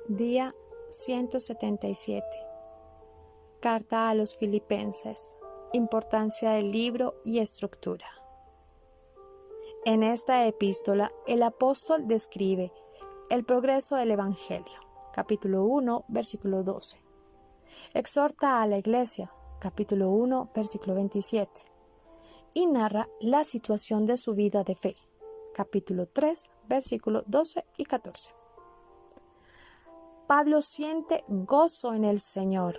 Día 177. Carta a los Filipenses. Importancia del libro y estructura. En esta epístola, el apóstol describe el progreso del Evangelio, capítulo 1, versículo 12. Exhorta a la iglesia, capítulo 1, versículo 27. Y narra la situación de su vida de fe, capítulo 3, versículos 12 y 14. Pablo siente gozo en el Señor.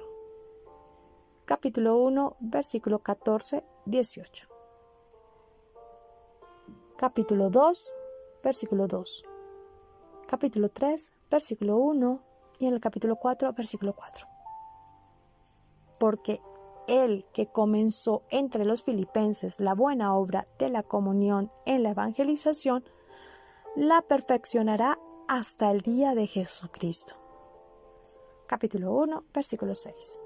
Capítulo 1, versículo 14, 18. Capítulo 2, versículo 2. Capítulo 3, versículo 1 y en el capítulo 4, versículo 4. Porque Él que comenzó entre los filipenses la buena obra de la comunión en la evangelización, la perfeccionará hasta el día de Jesucristo. Capítulo 1, versículo 6.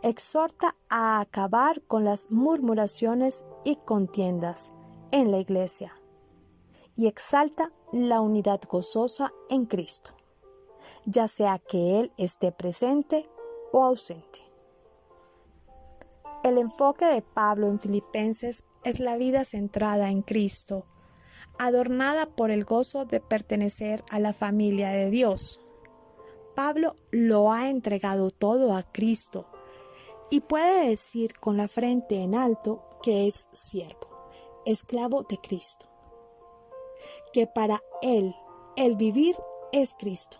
Exhorta a acabar con las murmuraciones y contiendas en la iglesia y exalta la unidad gozosa en Cristo, ya sea que Él esté presente o ausente. El enfoque de Pablo en Filipenses es la vida centrada en Cristo, adornada por el gozo de pertenecer a la familia de Dios. Pablo lo ha entregado todo a Cristo y puede decir con la frente en alto que es siervo, esclavo de Cristo, que para él el vivir es Cristo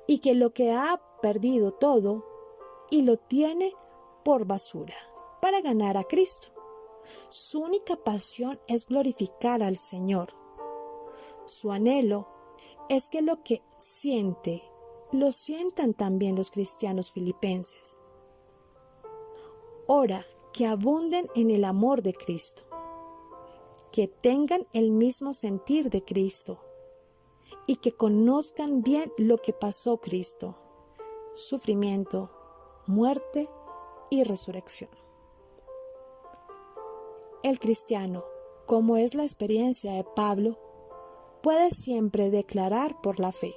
y que lo que ha perdido todo y lo tiene por basura para ganar a Cristo. Su única pasión es glorificar al Señor. Su anhelo es que lo que siente, lo sientan también los cristianos filipenses. Ora que abunden en el amor de Cristo, que tengan el mismo sentir de Cristo y que conozcan bien lo que pasó Cristo, sufrimiento, muerte y resurrección. El cristiano, como es la experiencia de Pablo, puede siempre declarar por la fe: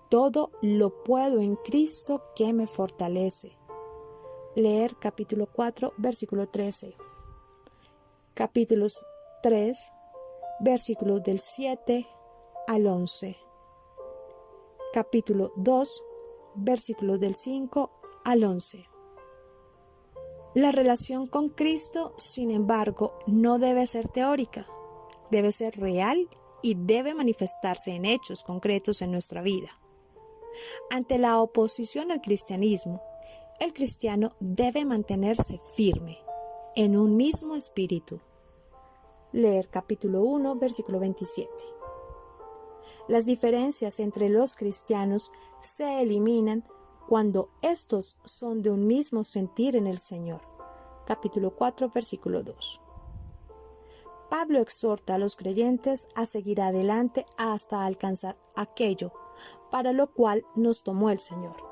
todo lo puedo en Cristo que me fortalece. Leer capítulo 4, versículo 13. Capítulos 3, versículos del 7 al 11. Capítulo 2, versículos del 5 al 11. La relación con Cristo, sin embargo, no debe ser teórica, debe ser real y debe manifestarse en hechos concretos en nuestra vida. Ante la oposición al cristianismo, el cristiano debe mantenerse firme en un mismo espíritu. Leer capítulo 1, versículo 27. Las diferencias entre los cristianos se eliminan cuando estos son de un mismo sentir en el Señor. Capítulo 4, versículo 2. Pablo exhorta a los creyentes a seguir adelante hasta alcanzar aquello para lo cual nos tomó el Señor.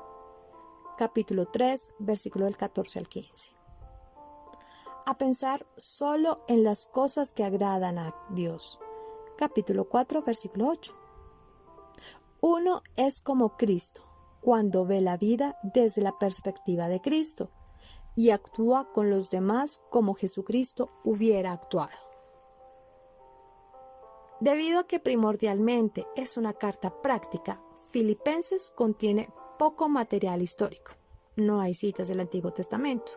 Capítulo 3, versículo del 14 al 15. A pensar solo en las cosas que agradan a Dios. Capítulo 4, versículo 8. Uno es como Cristo cuando ve la vida desde la perspectiva de Cristo y actúa con los demás como Jesucristo hubiera actuado. Debido a que primordialmente es una carta práctica, Filipenses contiene poco material histórico. No hay citas del Antiguo Testamento,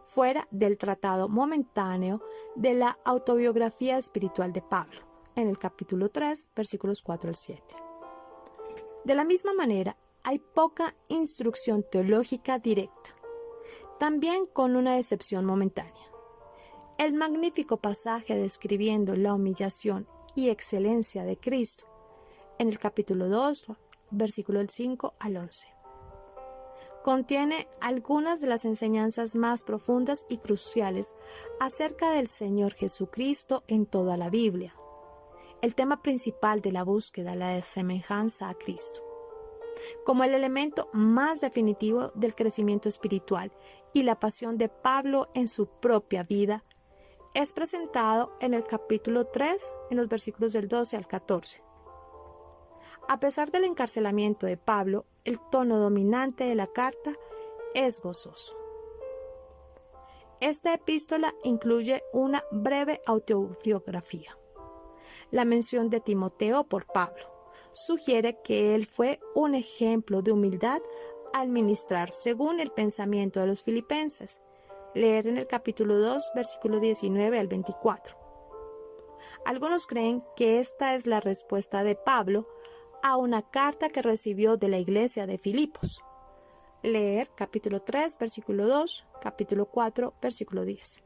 fuera del tratado momentáneo de la autobiografía espiritual de Pablo, en el capítulo 3, versículos 4 al 7. De la misma manera, hay poca instrucción teológica directa, también con una excepción momentánea. El magnífico pasaje describiendo la humillación y excelencia de Cristo, en el capítulo 2, versículo del 5 al 11. Contiene algunas de las enseñanzas más profundas y cruciales acerca del Señor Jesucristo en toda la Biblia. El tema principal de la búsqueda, la semejanza a Cristo, como el elemento más definitivo del crecimiento espiritual y la pasión de Pablo en su propia vida, es presentado en el capítulo 3, en los versículos del 12 al 14. A pesar del encarcelamiento de Pablo, el tono dominante de la carta es gozoso. Esta epístola incluye una breve autobiografía. La mención de Timoteo por Pablo sugiere que él fue un ejemplo de humildad al ministrar según el pensamiento de los filipenses. Leer en el capítulo 2, versículo 19 al 24. Algunos creen que esta es la respuesta de Pablo a una carta que recibió de la iglesia de Filipos. Leer capítulo 3, versículo 2, capítulo 4, versículo 10.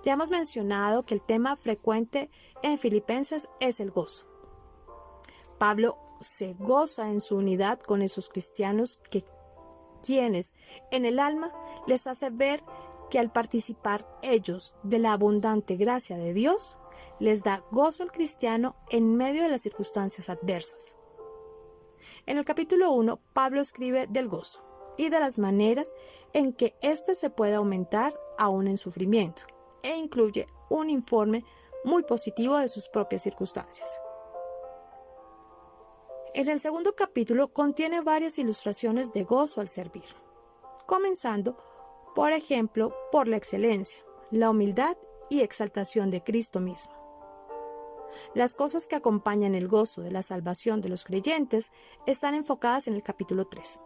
Ya hemos mencionado que el tema frecuente en Filipenses es el gozo. Pablo se goza en su unidad con esos cristianos quienes en el alma les hace ver que al participar ellos de la abundante gracia de Dios, les da gozo al cristiano en medio de las circunstancias adversas. En el capítulo 1, Pablo escribe del gozo y de las maneras en que éste se puede aumentar aún en sufrimiento, e incluye un informe muy positivo de sus propias circunstancias. En el segundo capítulo contiene varias ilustraciones de gozo al servir, comenzando, por ejemplo, por la excelencia, la humildad y exaltación de Cristo mismo. Las cosas que acompañan el gozo de la salvación de los creyentes están enfocadas en el capítulo 3.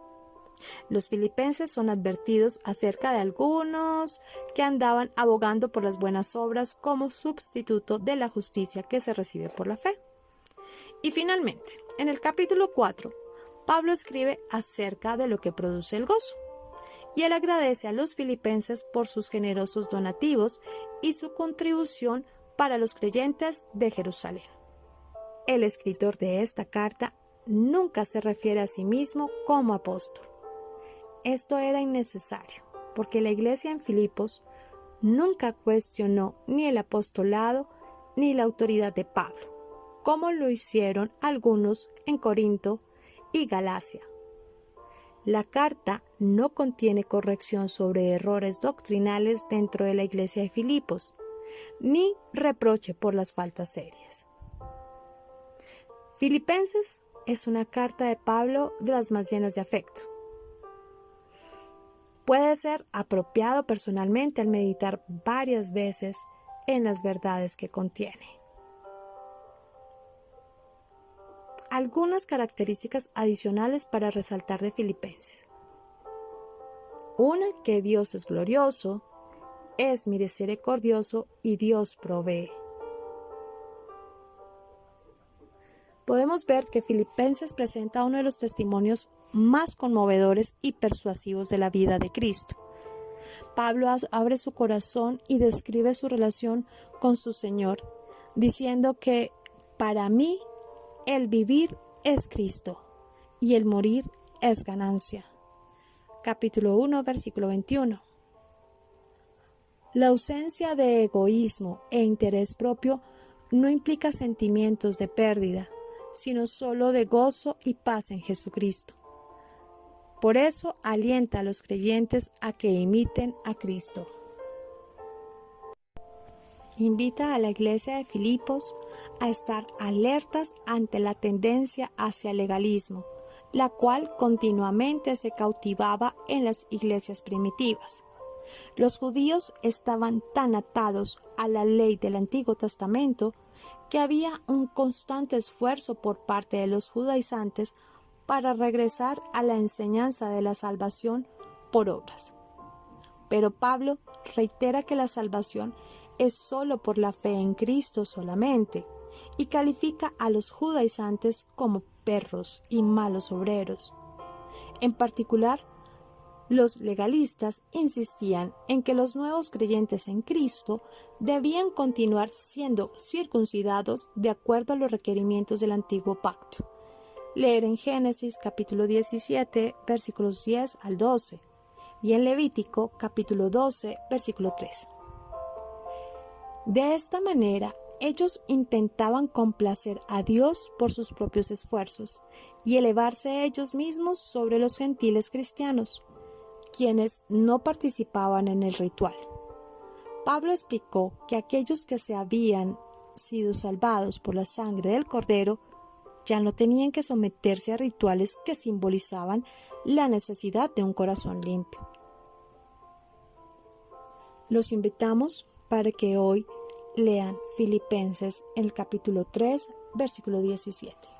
Los filipenses son advertidos acerca de algunos que andaban abogando por las buenas obras como sustituto de la justicia que se recibe por la fe. Y finalmente, en el capítulo 4, Pablo escribe acerca de lo que produce el gozo, y él agradece a los filipenses por sus generosos donativos y su contribución para los creyentes de Jerusalén. El escritor de esta carta nunca se refiere a sí mismo como apóstol. Esto era innecesario, porque la iglesia en Filipos nunca cuestionó ni el apostolado ni la autoridad de Pablo, como lo hicieron algunos en Corinto y Galacia. La carta no contiene corrección sobre errores doctrinales dentro de la iglesia de Filipos, ni reproche por las faltas serias. Filipenses es una carta de Pablo de las más llenas de afecto. Puede ser apropiado personalmente al meditar varias veces en las verdades que contiene. Algunas características adicionales para resaltar de Filipenses. Una, que Dios es glorioso, es misericordioso y Dios provee. Podemos ver que Filipenses presenta uno de los testimonios más conmovedores y persuasivos de la vida de Cristo. Pablo abre su corazón y describe su relación con su Señor, diciendo que para mí el vivir es Cristo y el morir es ganancia. Capítulo 1, versículo 21. La ausencia de egoísmo e interés propio no implica sentimientos de pérdida, sino solo de gozo y paz en Jesucristo. Por eso alienta a los creyentes a que imiten a Cristo. Invita a la iglesia de Filipos a estar alertas ante la tendencia hacia el legalismo, la cual continuamente se cautivaba en las iglesias primitivas. Los judíos estaban tan atados a la ley del Antiguo Testamento que había un constante esfuerzo por parte de los judaizantes para regresar a la enseñanza de la salvación por obras. Pero Pablo reitera que la salvación es solo por la fe en Cristo solamente, y califica a los judaizantes como perros y malos obreros. En particular, los legalistas insistían en que los nuevos creyentes en Cristo debían continuar siendo circuncidados de acuerdo a los requerimientos del antiguo pacto. Leer en Génesis capítulo 17, versículos 10 al 12, y en Levítico capítulo 12, versículo 3. De esta manera, ellos intentaban complacer a Dios por sus propios esfuerzos y elevarse ellos mismos sobre los gentiles cristianos, quienes no participaban en el ritual. Pablo explicó que aquellos que se habían sido salvados por la sangre del Cordero, ya no tenían que someterse a rituales que simbolizaban la necesidad de un corazón limpio. Los invitamos para que hoy lean Filipenses en el capítulo 3, versículo 17.